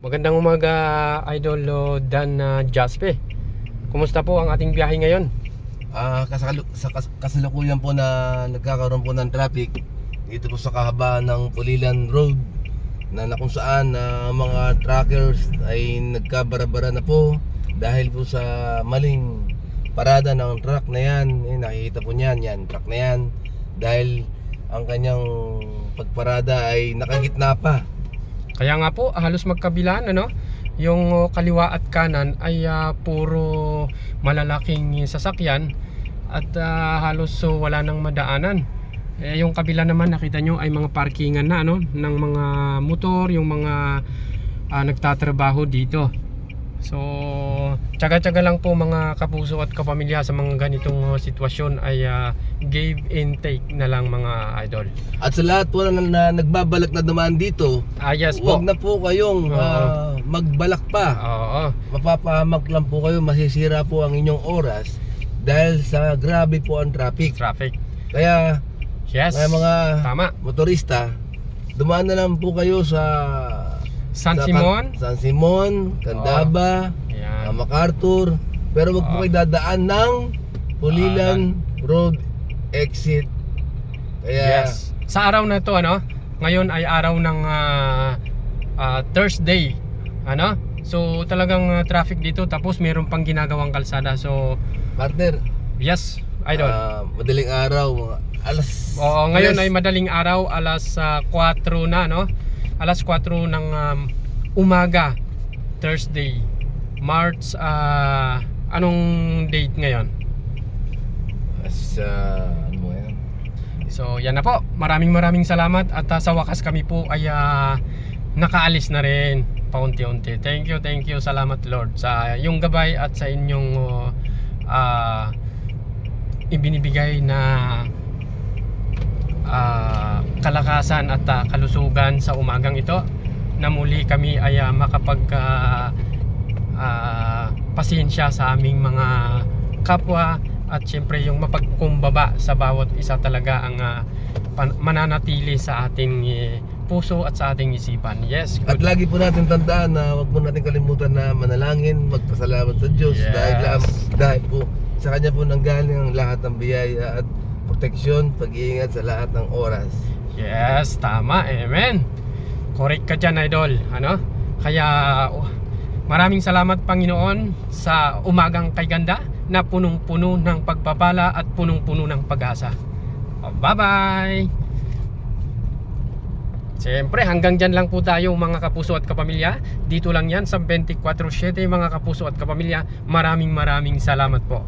Magandang umaga, Idol Dan Jaspe. Kumusta po ang ating biyahe ngayon? Kasalukuyan po na nagkakaroon po ng traffic dito po sa kahabaan ng Pulilan Road na kung saan mga truckers ay nagkabarabara na po dahil po sa maling parada ng truck na yan. Nakikita po niyan, truck na yan, dahil ang kanyang pagparada ay nakagitna pa. Kaya nga po, halos magkabilaan, ano? Yung kaliwa at kanan ay puro malalaking sasakyan at halos wala nang madaanan. Yung kabila naman, nakita nyo, ay mga parkingan na, ano, ng mga motor, yung mga nagtatrabaho dito. So tsaga-tsaga lang po mga kapuso at kapamilya sa mga ganitong sitwasyon ay give and take na lang mga idol. At sa lahat po na nagbabalak na dumaan dito, Yes po. huwag na po kayong magbalak pa. Oo. Mapapahamak lang po kayo, masisira po ang inyong oras dahil sa grabe po ang traffic. Kaya Yes. mga Tama. motorista, dumaan na lang po kayo sa San Simon, Candaba, Ayan. MacArthur, pero wag po kayo dadaan ng Pulilan Road exit. Kaya Yes. Sa araw na to, ano, ngayon ay araw ng Thursday, ano? So talagang traffic dito, tapos meron pang ginagawang kalsada. So partner, yes, idol. madaling araw, mga alas. Oo, ngayon ay madaling araw, alas 4 na, no? Alas 4 ng umaga, Thursday, March, anong date ngayon? Ano mo yan? So yan na po, maraming salamat at sa wakas kami po ay nakaalis na rin paunti-unti. Thank you, salamat Lord sa yung gabay at sa inyong ibinibigay na kalakasan at kalusugan sa umagang ito, na muli kami ay makapag pasensya sa aming mga kapwa, at syempre yung mapagkumbaba sa bawat isa talaga ang mananatili sa ating puso at sa ating isipan. Yes, At lagi po natin tandaan na wag po natin kalimutan na manalangin, magpasalamat sa Diyos. Yes. Dahil po sa Kanya po nanggaling ang lahat ng biyaya at proteksyon, pag-iingat sa lahat ng oras. Yes, tama, amen. Correct ka dyan, idol, ano? Kaya maraming salamat Panginoon sa umagang kay ganda na punong-puno ng pagpapala at punong-puno ng pag-asa. Bye-bye! Siyempre, hanggang dyan lang po tayo mga kapuso at kapamilya. Dito lang yan sa 24/7 mga kapuso at kapamilya. Maraming salamat po.